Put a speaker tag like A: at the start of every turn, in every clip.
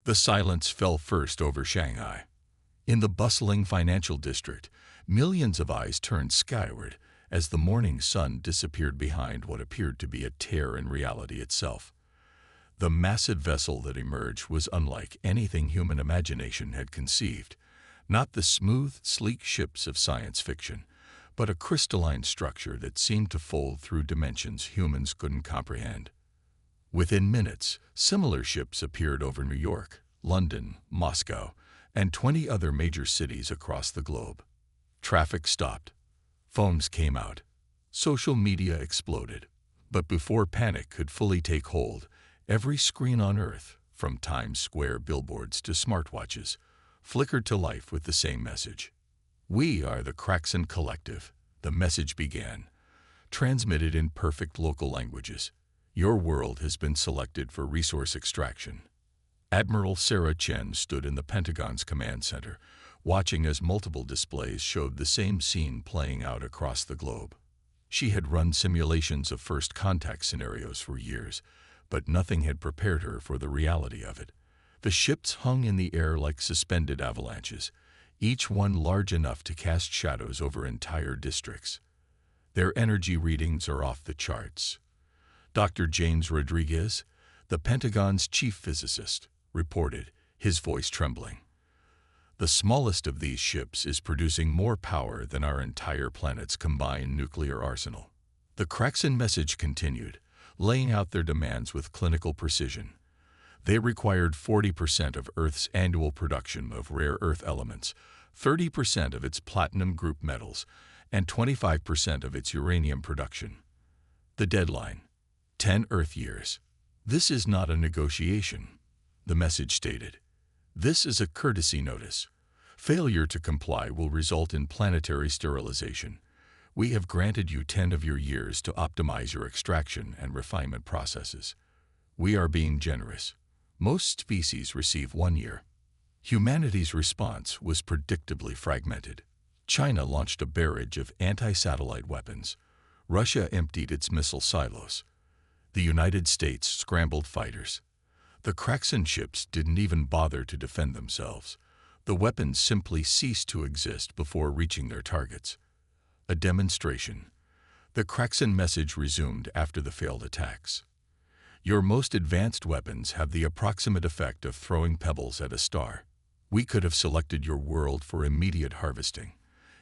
A: The silence fell first over Shanghai. In the bustling financial district, millions of eyes turned skyward as the morning sun disappeared behind what appeared to be a tear in reality itself. The massive vessel that emerged was unlike anything human imagination had conceived, not the smooth, sleek ships of science fiction, but a crystalline structure that seemed to fold through dimensions humans couldn't comprehend. Within minutes, similar ships appeared over New York, London, Moscow, and 20 other major cities across the globe. Traffic stopped. Phones came out. Social media exploded. But before panic could fully take hold, every screen on Earth, from Times Square billboards to smartwatches, flickered to life with the same message. "We are the Kraxin Collective," the message began, transmitted in perfect local languages. "Your world has been selected for resource extraction." Admiral Sarah Chen stood in the Pentagon's command center, watching as multiple displays showed the same scene playing out across the globe. She had run simulations of first contact scenarios for years, but nothing had prepared her for the reality of it. The ships hung in the air like suspended avalanches, each one large enough to cast shadows over entire districts. Their energy readings are off the charts. Dr. James Rodriguez, the Pentagon's chief physicist, reported, his voice trembling. "The smallest of these ships is producing more power than our entire planet's combined nuclear arsenal." The Kraxin message continued, laying out their demands with clinical precision. They required 40% of Earth's annual production of rare earth elements, 30% of its platinum group metals, and 25% of its uranium production. The deadline: 10 Earth years. "This is not a negotiation," the message stated. "This is a courtesy notice. Failure to comply will result in planetary sterilization. We have granted you 10 of your years to optimize your extraction and refinement processes. We are being generous. Most species receive 1 year." Humanity's response was predictably fragmented. China launched a barrage of anti-satellite weapons. Russia emptied its missile silos. The United States scrambled fighters. The Kraxin ships didn't even bother to defend themselves. The weapons simply ceased to exist before reaching their targets. A demonstration. The Kraxin message resumed after the failed attacks. "Your most advanced weapons have the approximate effect of throwing pebbles at a star. We could have selected your world for immediate harvesting.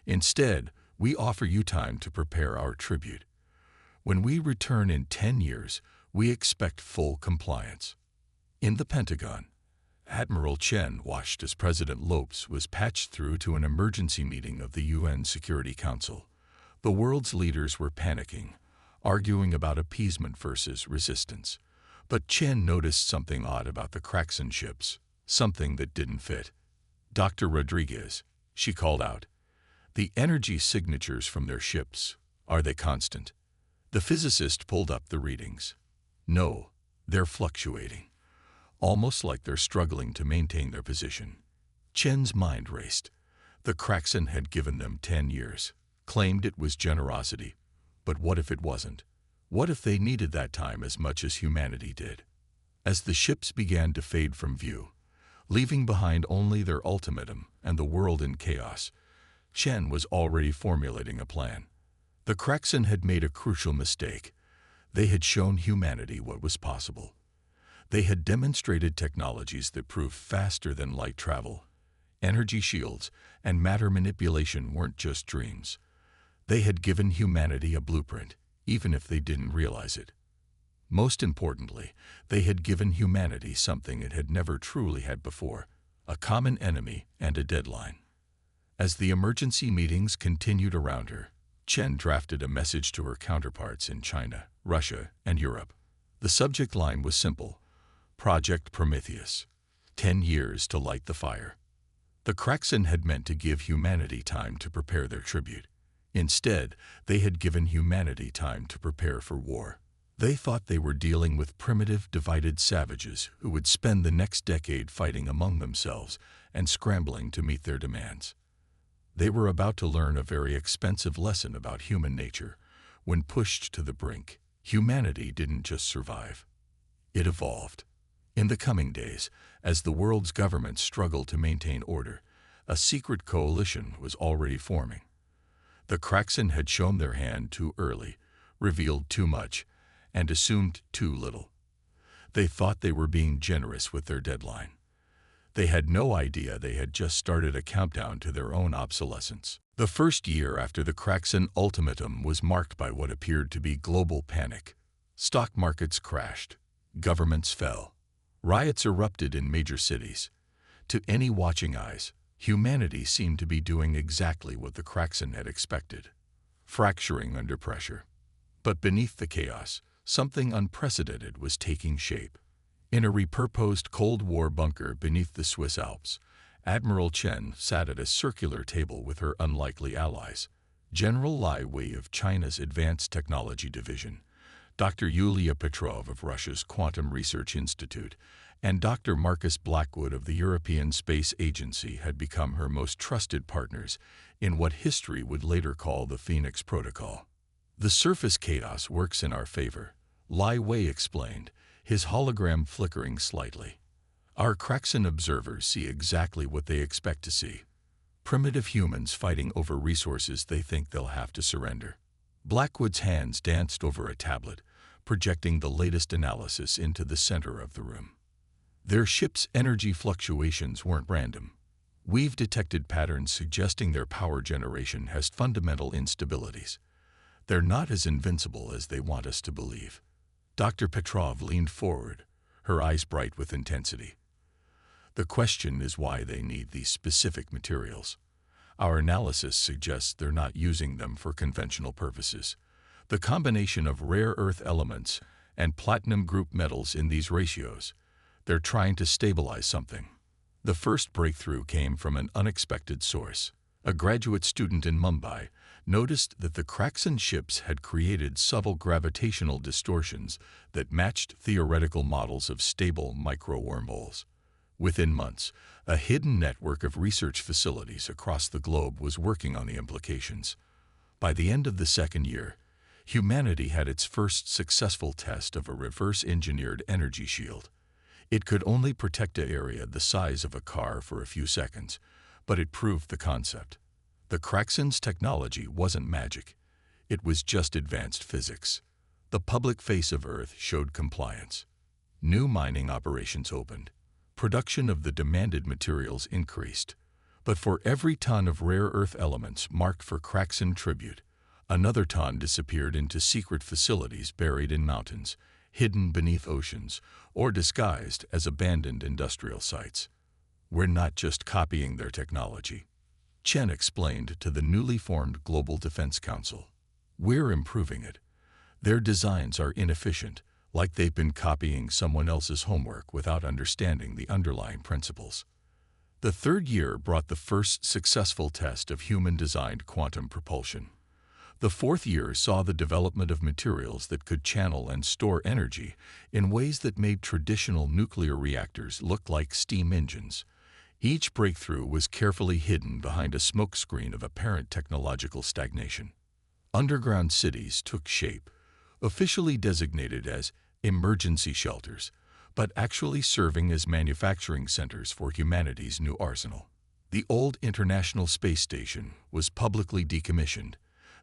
A: Instead, we offer you time to prepare our tribute. When we return in 10 years, we expect full compliance." In the Pentagon, Admiral Chen watched as President Lopes was patched through to an emergency meeting of the UN Security Council. The world's leaders were panicking, arguing about appeasement versus resistance. But Chen noticed something odd about the Kraxin ships, something that didn't fit. "Dr. Rodriguez," she called out, "the energy signatures from their ships, are they constant?" The physicist pulled up the readings. "No, they're fluctuating. Almost like they're struggling to maintain their position." Chen's mind raced. The Kraxin had given them 10 years, claimed it was generosity. But what if it wasn't? What if they needed that time as much as humanity did? As the ships began to fade from view, leaving behind only their ultimatum and the world in chaos, Chen was already formulating a plan. The Kraxin had made a crucial mistake. They had shown humanity what was possible. They had demonstrated technologies that proved faster than light travel. Energy shields and matter manipulation weren't just dreams. They had given humanity a blueprint, even if they didn't realize it. Most importantly, they had given humanity something it had never truly had before: a common enemy and a deadline. As the emergency meetings continued around her, Chen drafted a message to her counterparts in China, Russia, and Europe. The subject line was simple: Project Prometheus, 10 years to light the fire. The Kraxin had meant to give humanity time to prepare their tribute. Instead, they had given humanity time to prepare for war. They thought they were dealing with primitive, divided savages who would spend the next decade fighting among themselves and scrambling to meet their demands. They were about to learn a very expensive lesson about human nature. When pushed to the brink, humanity didn't just survive. It evolved. In the coming days, as the world's governments struggled to maintain order, a secret coalition was already forming. The Kraxen had shown their hand too early, revealed too much, and assumed too little. They thought they were being generous with their deadline. They had no idea they had just started a countdown to their own obsolescence. The first year after the Kraxen ultimatum was marked by what appeared to be global panic. Stock markets crashed. Governments fell. Riots erupted in major cities. To any watching eyes, humanity seemed to be doing exactly what the Kraxen had expected, fracturing under pressure. But beneath the chaos, something unprecedented was taking shape. In a repurposed Cold War bunker beneath the Swiss Alps, Admiral Chen sat at a circular table with her unlikely allies, General Lai Wei of China's Advanced Technology Division, Dr. Yulia Petrov of Russia's Quantum Research Institute, and Dr. Marcus Blackwood of the European Space Agency had become her most trusted partners in what history would later call the Phoenix Protocol. The surface chaos works in our favor, Lai Wei explained, his hologram flickering slightly. Our Kraxen observers see exactly what they expect to see. Primitive humans fighting over resources they think they'll have to surrender. Blackwood's hands danced over a tablet, projecting the latest analysis into the center of the room. Their ship's energy fluctuations weren't random. We've detected patterns suggesting their power generation has fundamental instabilities. They're not as invincible as they want us to believe. Dr. Petrov leaned forward, her eyes bright with intensity. The question is why they need these specific materials. Our analysis suggests they're not using them for conventional purposes. The combination of rare earth elements and platinum group metals in these ratios, they're trying to stabilize something. The first breakthrough came from an unexpected source. A graduate student in Mumbai noticed that the Kraxen ships had created subtle gravitational distortions that matched theoretical models of stable micro-wormholes. Within months, a hidden network of research facilities across the globe was working on the implications. By the end of the second year, humanity had its first successful test of a reverse-engineered energy shield. It could only protect an area the size of a car for a few seconds, but it proved the concept. The Kraxen's technology wasn't magic. It was just advanced physics. The public face of Earth showed compliance. New mining operations opened. Production of the demanded materials increased. But for every ton of rare earth elements marked for Kraxen tribute, another ton disappeared into secret facilities buried in mountains, hidden beneath oceans, or disguised as abandoned industrial sites. We're not just copying their technology, Chen explained to the newly formed Global Defense Council. We're improving it. Their designs are inefficient, like they've been copying someone else's homework without understanding the underlying principles. The third year brought the first successful test of human-designed quantum propulsion. The fourth year saw the development of materials that could channel and store energy in ways that made traditional nuclear reactors look like steam engines. Each breakthrough was carefully hidden behind a smokescreen of apparent technological stagnation. Underground cities took shape, officially designated as emergency shelters, but actually serving as manufacturing centers for humanity's new arsenal. The old International Space Station was publicly decommissioned,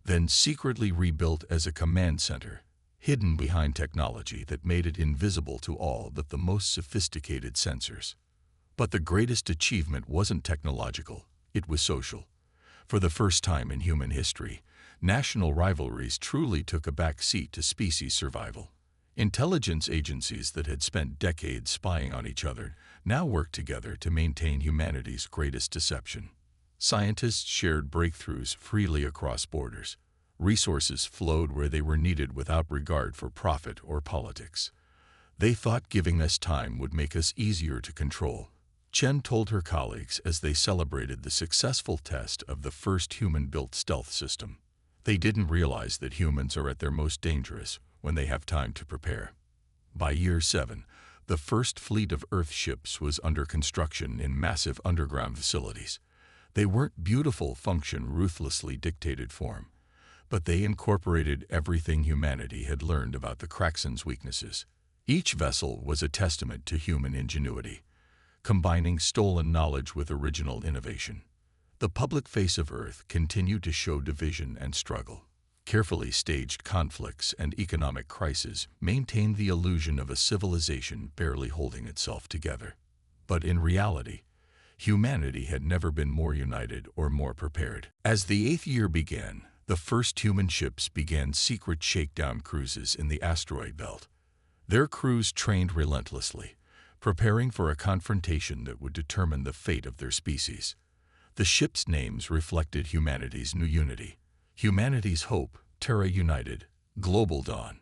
A: then secretly rebuilt as a command center, hidden behind technology that made it invisible to all but the most sophisticated sensors. But the greatest achievement wasn't technological, it was social. For the first time in human history, national rivalries truly took a back seat to species survival. Intelligence agencies that had spent decades spying on each other now worked together to maintain humanity's greatest deception. Scientists shared breakthroughs freely across borders. Resources flowed where they were needed without regard for profit or politics. They thought giving us time would make us easier to control, Chen told her colleagues as they celebrated the successful test of the first human-built stealth system. They didn't realize that humans are at their most dangerous when they have time to prepare. By year 7, the first fleet of Earth ships was under construction in massive underground facilities. They weren't beautiful function ruthlessly dictated form, but they incorporated everything humanity had learned about the Kraxen's weaknesses: Each vessel was a testament to human ingenuity, combining stolen knowledge with original innovation. The public face of Earth continued to show division and struggle. Carefully staged conflicts and economic crises maintained the illusion of a civilization barely holding itself together. But in reality, humanity had never been more united or more prepared. As the eighth year began, the first human ships began secret shakedown cruises in the asteroid belt. Their crews trained relentlessly, preparing for a confrontation that would determine the fate of their species. The ships' names reflected humanity's new unity. Humanity's hope, Terra United, Global Dawn.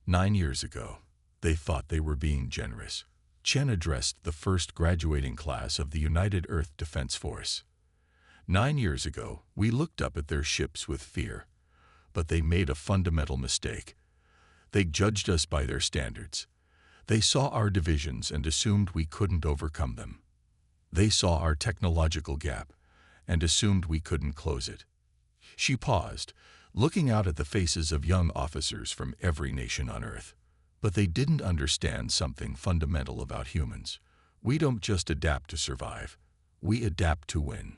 A: 9 years ago, they thought they were being generous. Chen addressed the first graduating class of the United Earth Defense Force. 9 years ago, we looked up at their ships with fear, but they made a fundamental mistake. They judged us by their standards. They saw our divisions and assumed we couldn't overcome them. They saw our technological gap and assumed we couldn't close it. She paused, looking out at the faces of young officers from every nation on Earth. But they didn't understand something fundamental about humans. We don't just adapt to survive. We adapt to win.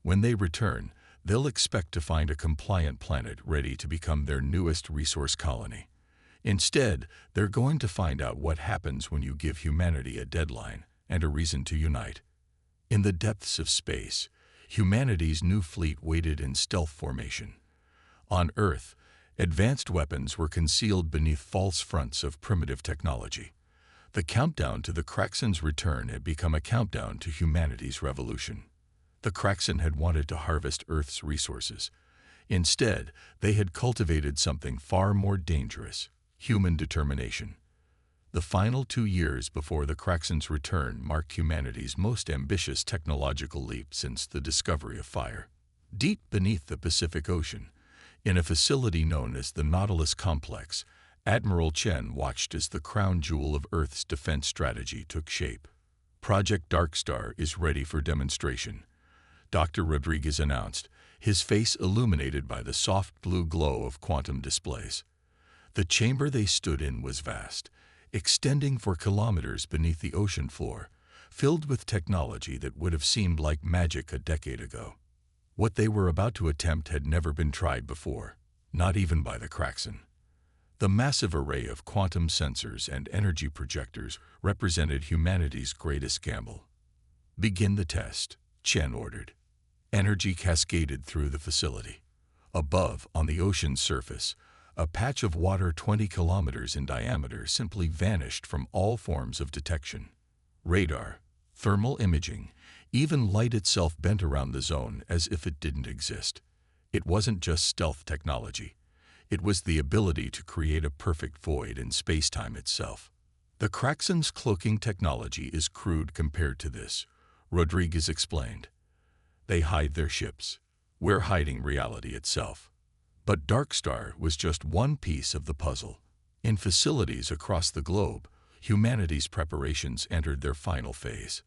A: When they return, they'll expect to find a compliant planet ready to become their newest resource colony. Instead, they're going to find out what happens when you give humanity a deadline and a reason to unite. In the depths of space, humanity's new fleet waited in stealth formation. On Earth, advanced weapons were concealed beneath false fronts of primitive technology. The countdown to the Kraxen's return had become a countdown to humanity's revolution. The Kraxen had wanted to harvest Earth's resources. Instead, they had cultivated something far more dangerous: human determination. The final 2 years before the Kraxen's return marked humanity's most ambitious technological leap since the discovery of fire. Deep beneath the Pacific Ocean, in a facility known as the Nautilus Complex, Admiral Chen watched as the crown jewel of Earth's defense strategy took shape. Project Darkstar is ready for demonstration, Dr. Rodriguez announced, his face illuminated by the soft blue glow of quantum displays. The chamber they stood in was vast, extending for kilometers beneath the ocean floor, filled with technology that would have seemed like magic a decade ago. What they were about to attempt had never been tried before, not even by the Kraxen. The massive array of quantum sensors and energy projectors represented humanity's greatest gamble. "Begin the test," Chen ordered. Energy cascaded through the facility. Above, on the ocean's surface, a patch of water 20 kilometers in diameter simply vanished from all forms of detection. Radar, thermal imaging, even light itself bent around the zone as if it didn't exist. It wasn't just stealth technology. It was the ability to create a perfect void in space-time itself. The Kraxen's cloaking technology is crude compared to this, Rodriguez explained. They hide their ships. We're hiding reality itself. But Darkstar was just one piece of the puzzle. In facilities across the globe, humanity's preparations entered their final phase.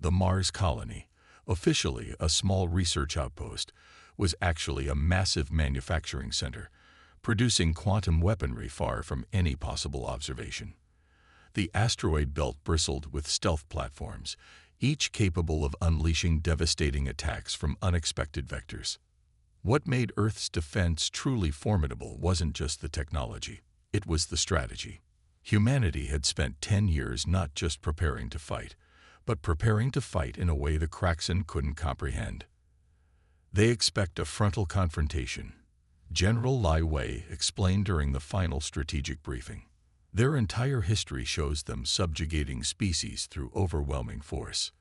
A: The Mars colony, officially a small research outpost, was actually a massive manufacturing center, producing quantum weaponry far from any possible observation. The asteroid belt bristled with stealth platforms, each capable of unleashing devastating attacks from unexpected vectors. What made Earth's defense truly formidable wasn't just the technology, it was the strategy. Humanity had spent 10 years not just preparing to fight, but preparing to fight in a way the Kraxen couldn't comprehend. They expect a frontal confrontation, General Lai Wei explained during the final strategic briefing. Their entire history shows them subjugating species through overwhelming force.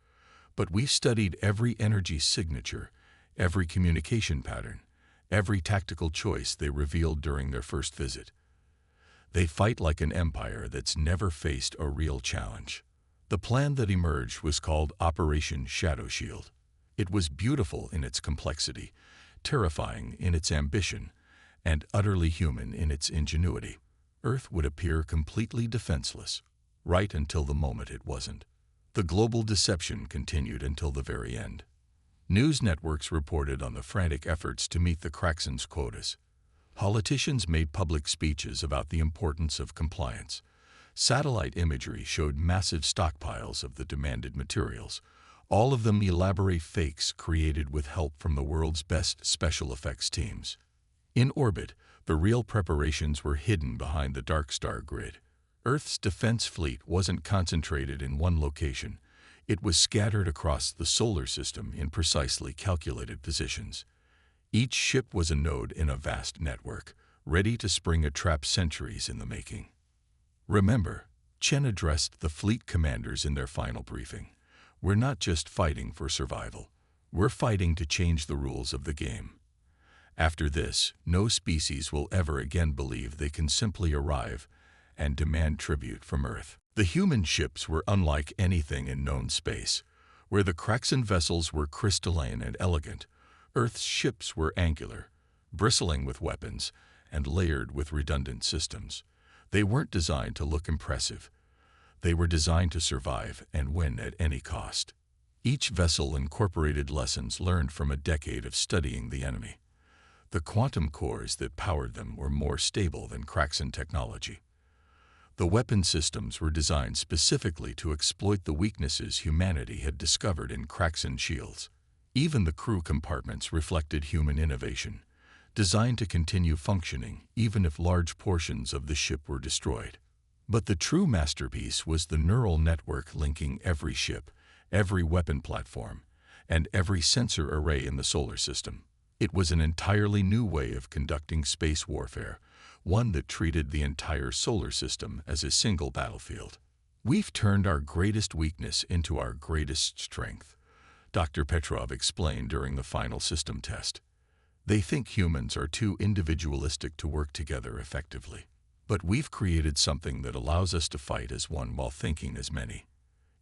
A: But we've studied every energy signature, every communication pattern, every tactical choice they revealed during their first visit. They fight like an empire that's never faced a real challenge. The plan that emerged was called Operation Shadow Shield. It was beautiful in its complexity, terrifying in its ambition, and utterly human in its ingenuity. Earth would appear completely defenseless, right until the moment it wasn't. The global deception continued until the very end. News networks reported on the frantic efforts to meet the Kraxen's quotas. Politicians made public speeches about the importance of compliance. Satellite imagery showed massive stockpiles of the demanded materials, all of them elaborate fakes created with help from the world's best special effects teams. In orbit, the real preparations were hidden behind the dark star grid. Earth's defense fleet wasn't concentrated in one location. It was scattered across the solar system in precisely calculated positions. Each ship was a node in a vast network, ready to spring a trap centuries in the making. Remember, Chen addressed the fleet commanders in their final briefing. We're not just fighting for survival. We're fighting to change the rules of the game. After this, no species will ever again believe they can simply arrive and demand tribute from Earth. The human ships were unlike anything in known space. Where the Kraxan vessels were crystalline and elegant, Earth's ships were angular, bristling with weapons, and layered with redundant systems. They weren't designed to look impressive. They were designed to survive and win at any cost. Each vessel incorporated lessons learned from a decade of studying the enemy. The quantum cores that powered them were more stable than Kraxan technology. The weapon systems were designed specifically to exploit the weaknesses humanity had discovered in Kraxan shields. Even the crew compartments reflected human innovation, designed to continue functioning even if large portions of the ship were destroyed. But the true masterpiece was the neural network linking every ship, every weapon platform, and every sensor array in the solar system. It was an entirely new way of conducting space warfare, one that treated the entire solar system as a single battlefield. We've turned our greatest weakness into our greatest strength, Dr. Petrov explained during the final system test. They think humans are too individualistic to work together effectively. But we've created something that allows us to fight as one while thinking as many.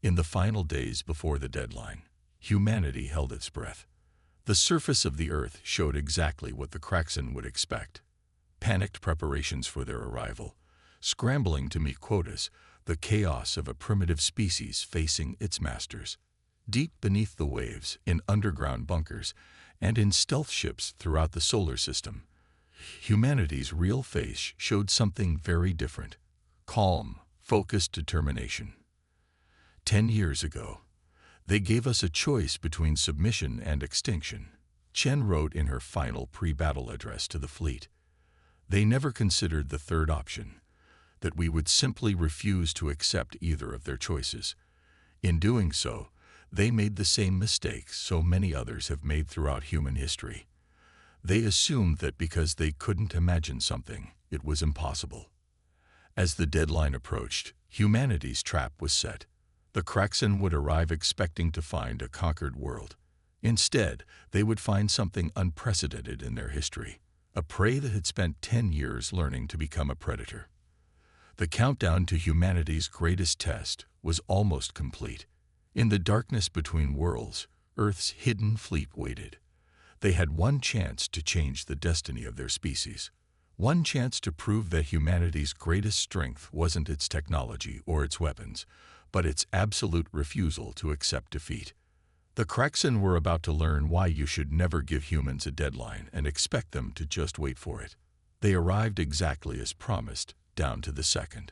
A: In the final days before the deadline, humanity held its breath. The surface of the Earth showed exactly what the Kraxan would expect. Panicked preparations for their arrival, scrambling to meet quotas, the chaos of a primitive species facing its masters. Deep beneath the waves, in underground bunkers, and in stealth ships throughout the solar system, humanity's real face showed something very different. Calm, focused determination. 10 years ago, they gave us a choice between submission and extinction, Chen wrote in her final pre-battle address to the fleet. They never considered the third option, that we would simply refuse to accept either of their choices. In doing so, they made the same mistakes so many others have made throughout human history. They assumed that because they couldn't imagine something, it was impossible. As the deadline approached, humanity's trap was set. The Kraxan would arrive expecting to find a conquered world. Instead, they would find something unprecedented in their history, a prey that had spent 10 years learning to become a predator. The countdown to humanity's greatest test was almost complete. In the darkness between worlds, Earth's hidden fleet waited. They had one chance to change the destiny of their species. One chance to prove that humanity's greatest strength wasn't its technology or its weapons, but its absolute refusal to accept defeat. The Kraxan were about to learn why you should never give humans a deadline and expect them to just wait for it. They arrived exactly as promised, down to the second.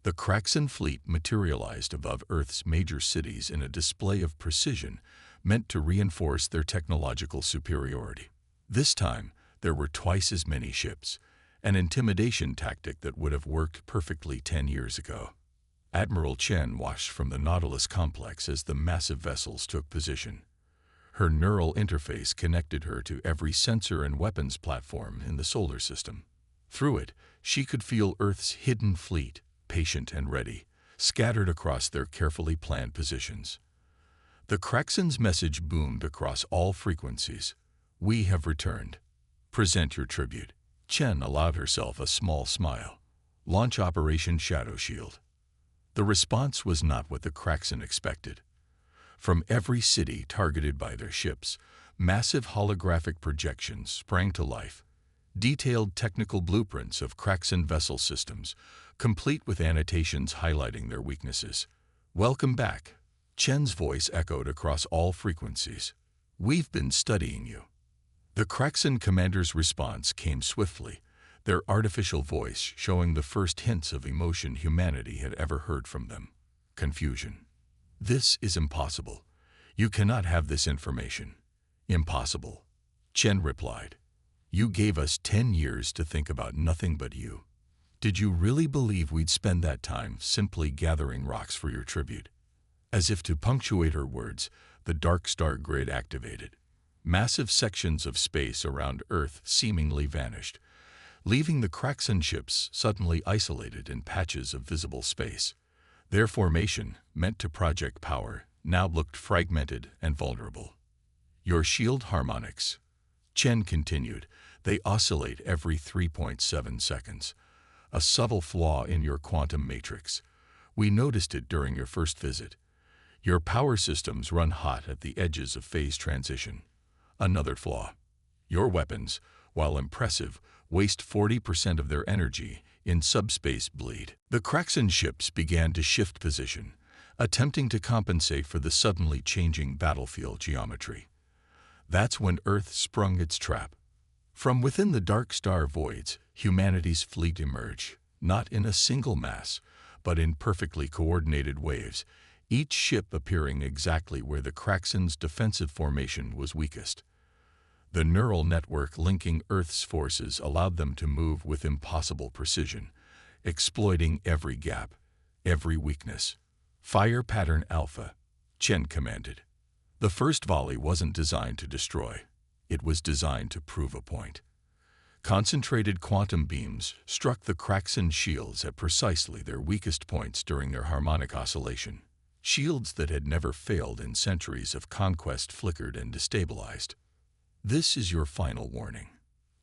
A: The Kraxan fleet materialized above Earth's major cities in a display of precision meant to reinforce their technological superiority. This time, there were twice as many ships, an intimidation tactic that would have worked perfectly 10 years ago. Admiral Chen watched from the Nautilus complex as the massive vessels took position. Her neural interface connected her to every sensor and weapons platform in the solar system. Through it, she could feel Earth's hidden fleet, patient and ready, scattered across their carefully planned positions. The Kraxan's message boomed across all frequencies. We have returned. Present your tribute. Chen allowed herself a small smile. Launch Operation Shadow Shield. The response was not what the Kraxan expected. From every city targeted by their ships, massive holographic projections sprang to life. Detailed technical blueprints of Kraxan vessel systems, complete with annotations highlighting their weaknesses. Welcome back. Chen's voice echoed across all frequencies. We've been studying you. The Kraxan commander's response came swiftly, their artificial voice showing the first hints of emotion humanity had ever heard from them. Confusion. This is impossible. You cannot have this information. Impossible. Chen replied. You gave us 10 years to think about nothing but you. Did you really believe we'd spend that time simply gathering rocks for your tribute? As if to punctuate her words, the dark star grid activated. Massive sections of space around Earth seemingly vanished, leaving the Kraxan ships suddenly isolated in patches of visible space. Their formation, meant to project power, now looked fragmented and vulnerable. Your shield harmonics, Chen continued, they oscillate every 3.7 seconds. A subtle flaw in your quantum matrix. We noticed it during your first visit. Your power systems run hot at the edges of phase transition. Another flaw. Your weapons, while impressive, waste 40% of their energy in subspace bleed. The Kraxan ships began to shift position, attempting to compensate for the suddenly changing battlefield geometry. That's when Earth sprung its trap. From within the dark star voids, humanity's fleet emerged, not in a single mass, but in perfectly coordinated waves, each ship appearing exactly where the Kraxan's defensive formation was weakest. The neural network linking Earth's forces allowed them to move with impossible precision, exploiting every gap, every weakness. Fire pattern Alpha, Chen commanded. The first volley wasn't designed to destroy. It was designed to prove a point. Concentrated quantum beams struck the Kraxan shields at precisely their weakest points during their harmonic oscillation. Shields that had never failed in centuries of conquest flickered and destabilized. This is your final warning,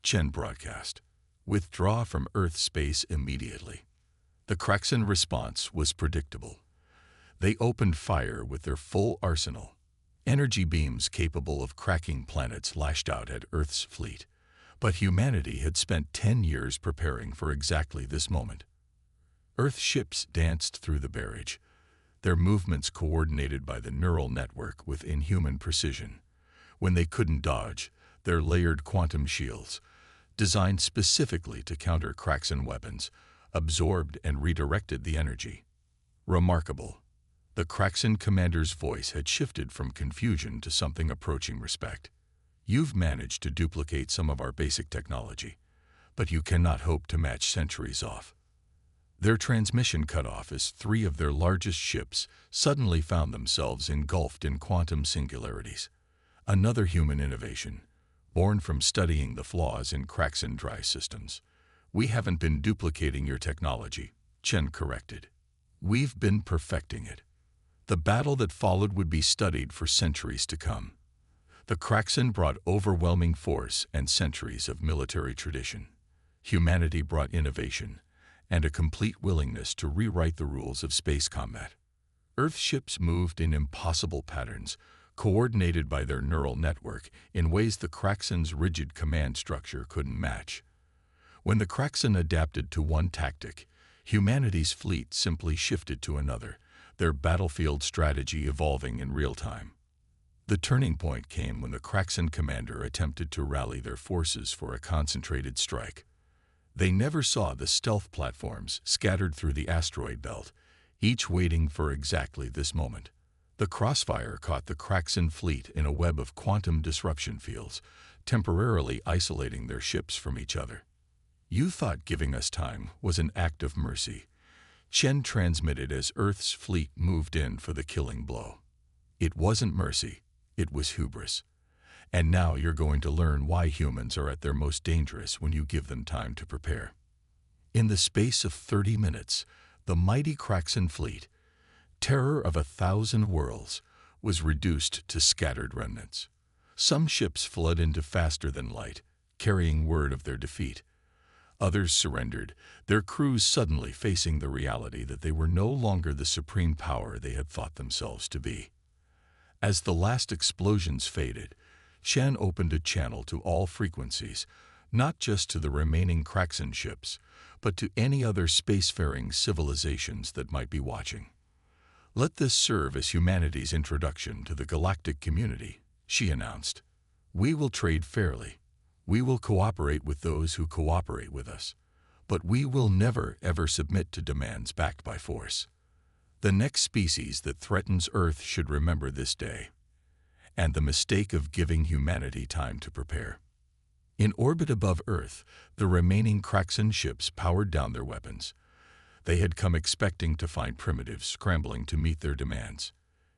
A: Chen broadcast. Withdraw from Earth space immediately. The Kraxan response was predictable. They opened fire with their full arsenal. Energy beams capable of cracking planets lashed out at Earth's fleet. But humanity had spent 10 years preparing for exactly this moment. Earth ships danced through the barrage, their movements coordinated by the neural network with inhuman precision. When they couldn't dodge, their layered quantum shields, designed specifically to counter Kraxan weapons, absorbed and redirected the energy. Remarkable. The Kraxan commander's voice had shifted from confusion to something approaching respect. You've managed to duplicate some of our basic technology, but you cannot hope to match centuries off. Their transmission cut off as 3 of their largest ships suddenly found themselves engulfed in quantum singularities. Another human innovation, born from studying the flaws in Kraxan drive systems. We haven't been duplicating your technology, Chen corrected. We've been perfecting it. The battle that followed would be studied for centuries to come. The Kraxan brought overwhelming force and centuries of military tradition. Humanity brought innovation and a complete willingness to rewrite the rules of space combat. Earth ships moved in impossible patterns, coordinated by their neural network in ways the Kraxan's rigid command structure couldn't match. When the Kraxan adapted to one tactic, humanity's fleet simply shifted to another, their battlefield strategy evolving in real time. The turning point came when the Kraxan commander attempted to rally their forces for a concentrated strike. They never saw the stealth platforms scattered through the asteroid belt, each waiting for exactly this moment. The crossfire caught the Kraxan fleet in a web of quantum disruption fields, temporarily isolating their ships from each other. You thought giving us time was an act of mercy, Chen transmitted as Earth's fleet moved in for the killing blow. It wasn't mercy, it was hubris. And now you're going to learn why humans are at their most dangerous when you give them time to prepare. In the space of 30 minutes, the mighty Kraxan fleet, terror of 1,000 worlds, was reduced to scattered remnants. Some ships fled into faster than light, carrying word of their defeat. Others surrendered, their crews suddenly facing the reality that they were no longer the supreme power they had thought themselves to be. As the last explosions faded, Shan opened a channel to all frequencies, not just to the remaining Kraxan ships, but to any other spacefaring civilizations that might be watching. Let this serve as humanity's introduction to the galactic community, she announced. We will trade fairly. We will cooperate with those who cooperate with us, but we will never ever submit to demands backed by force. The next species that threatens Earth should remember this day, and the mistake of giving humanity time to prepare. In orbit above Earth, the remaining Kraxan ships powered down their weapons. They had come expecting to find primitives scrambling to meet their demands.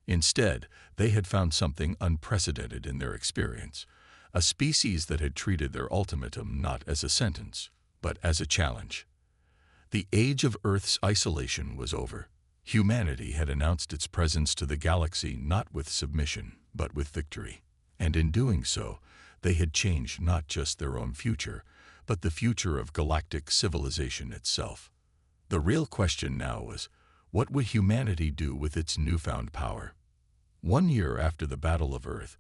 A: Instead, they had found something unprecedented in their experience, a species that had treated their ultimatum not as a sentence, but as a challenge. The age of Earth's isolation was over. Humanity had announced its presence to the galaxy not with submission, but with victory. And in doing so, they had changed not just their own future, but the future of galactic civilization itself. The real question now was, what would humanity do with its newfound power? 1 year after the Battle of Earth,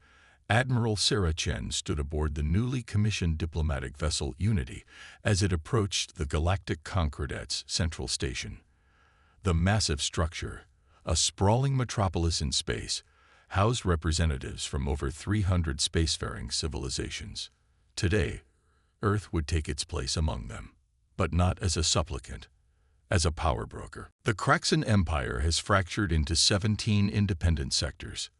A: Admiral Sarah Chen stood aboard the newly commissioned diplomatic vessel Unity as it approached the galactic Concordet's central station. The massive structure, a sprawling metropolis in space, housed representatives from over 300 spacefaring civilizations. Today, Earth would take its place among them, but not as a supplicant, as a power broker. The Kraxan Empire has fractured into 17 independent sectors,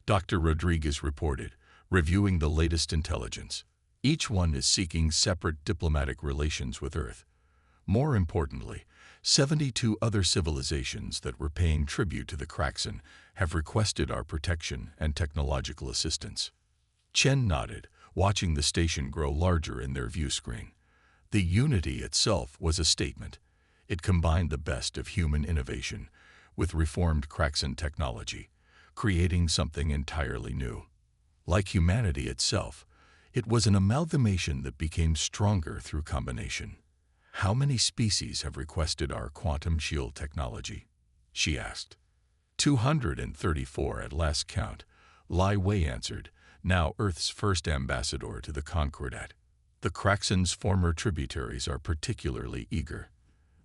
A: Dr. Rodriguez reported, reviewing the latest intelligence. Each one is seeking separate diplomatic relations with Earth. More importantly, 72 other civilizations that were paying tribute to the Kraxan have requested our protection and technological assistance. Chen nodded, watching the station grow larger in their view screen. The Unity itself was a statement. It combined the best of human innovation with reformed Kraxan technology, creating something entirely new. Like humanity itself, it was an amalgamation that became stronger through combination. "How many species have requested our quantum shield technology?" she asked. 234 at last count, Lai Wei answered, now Earth's first ambassador to the Concordat. The Kraxan's former tributaries are particularly eager.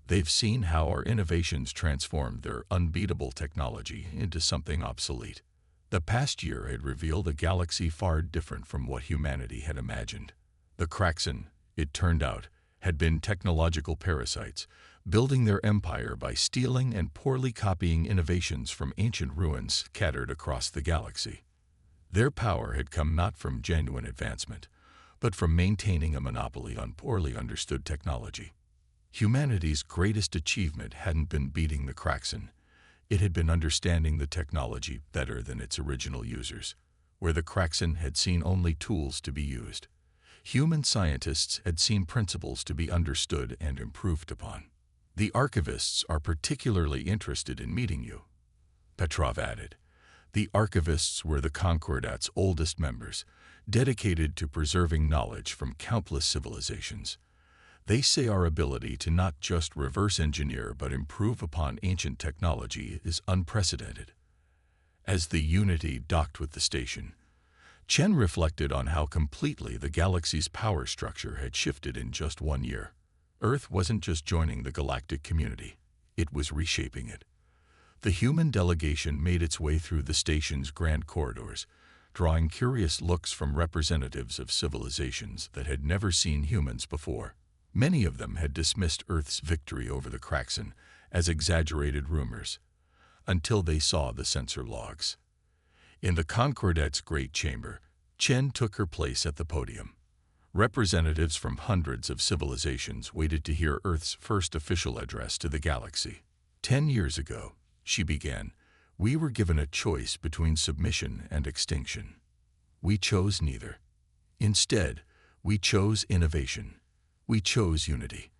A: They've seen how our innovations transformed their unbeatable technology into something obsolete. The past year had revealed a galaxy far different from what humanity had imagined. The Kraxan, it turned out, had been technological parasites, building their empire by stealing and poorly copying innovations from ancient ruins scattered across the galaxy. Their power had come not from genuine advancement, but from maintaining a monopoly on poorly understood technology. Humanity's greatest achievement hadn't been beating the Kraxan. It had been understanding the technology better than its original users. Where the Kraxan had seen only tools to be used, human scientists had seen principles to be understood and improved upon. "The archivists are particularly interested in meeting you," Petrov added. The archivists were the Concordat's oldest members, dedicated to preserving knowledge from countless civilizations. They say our ability to not just reverse engineer but improve upon ancient technology is unprecedented. As the Unity docked with the station, Chen reflected on how completely the galaxy's power structure had shifted in just 1 year. Earth wasn't just joining the galactic community, it was reshaping it. The human delegation made its way through the station's grand corridors, drawing curious looks from representatives of civilizations that had never seen humans before. Many of them had dismissed Earth's victory over the Kraxan as exaggerated rumors, until they saw the sensor logs. In the Concordat's great chamber, Chen took her place at the podium. Representatives from hundreds of civilizations waited to hear Earth's first official address to the galaxy. 10 years ago, she began, we were given a choice between submission and extinction. We chose neither. Instead, we chose innovation. We chose unity.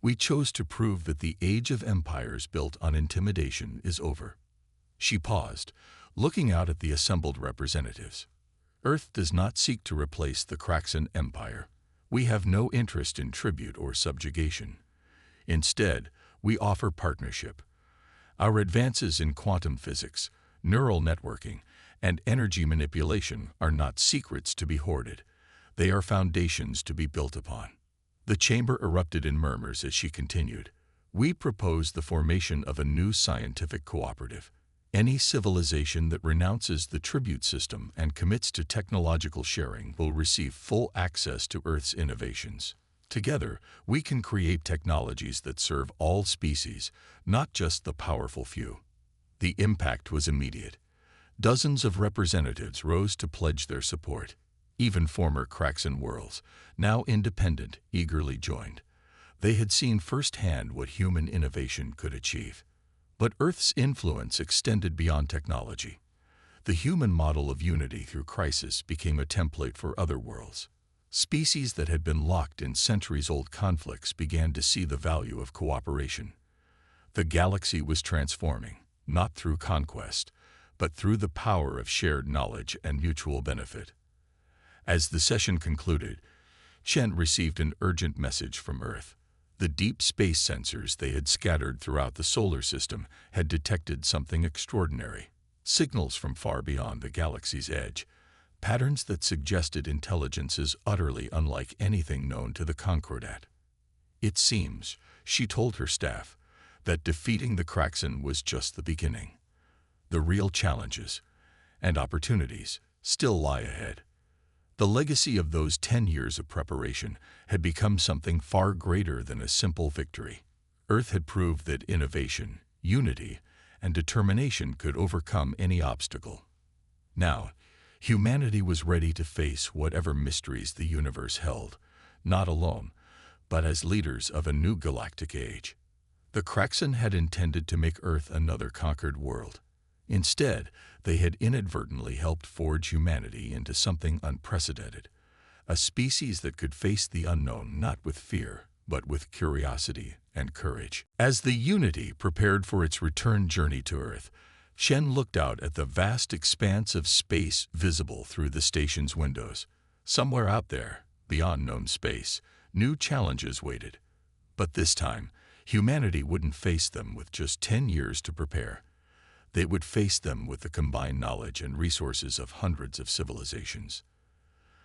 A: We chose to prove that the age of empires built on intimidation is over. She paused, looking out at the assembled representatives. Earth does not seek to replace the Kraxan Empire. We have no interest in tribute or subjugation. Instead, we offer partnership. Our advances in quantum physics, neural networking, and energy manipulation are not secrets to be hoarded. They are foundations to be built upon. The chamber erupted in murmurs as she continued. We propose the formation of a new scientific cooperative. Any civilization that renounces the tribute system and commits to technological sharing will receive full access to Earth's innovations. Together, we can create technologies that serve all species, not just the powerful few. The impact was immediate. Dozens of representatives rose to pledge their support. Even former Craxan worlds, now independent, eagerly joined. They had seen firsthand what human innovation could achieve. But Earth's influence extended beyond technology. The human model of unity through crisis became a template for other worlds. Species that had been locked in centuries-old conflicts began to see the value of cooperation. The galaxy was transforming, not through conquest, but through the power of shared knowledge and mutual benefit. As the session concluded, Shen received an urgent message from Earth. The deep space sensors they had scattered throughout the solar system had detected something extraordinary. Signals from far beyond the galaxy's edge, patterns that suggested intelligences utterly unlike anything known to the Concordat. It seems, she told her staff, that defeating the Craxan was just the beginning. The real challenges and opportunities still lie ahead. The legacy of those 10 years of preparation had become something far greater than a simple victory. Earth had proved that innovation, unity, and determination could overcome any obstacle. Now, humanity was ready to face whatever mysteries the universe held, not alone, but as leaders of a new galactic age. The Craxan had intended to make Earth another conquered world. Instead, they had inadvertently helped forge humanity into something unprecedented, a species that could face the unknown not with fear, but with curiosity and courage. As the Unity prepared for its return journey to Earth, Shen looked out at the vast expanse of space visible through the station's windows. Somewhere out there, beyond known space, new challenges waited. But this time, humanity wouldn't face them with just 10 years to prepare. They would face them with the combined knowledge and resources of hundreds of civilizations.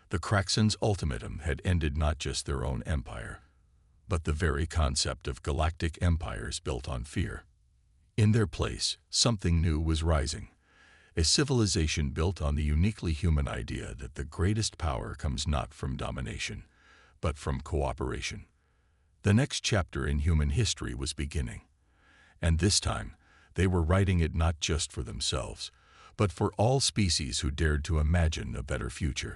A: The Craxan's ultimatum had ended not just their own empire, but the very concept of galactic empires built on fear. In their place, something new was rising, a civilization built on the uniquely human idea that the greatest power comes not from domination, but from cooperation. The next chapter in human history was beginning, and this time, they were writing it not just for themselves, but for all species who dared to imagine a better future.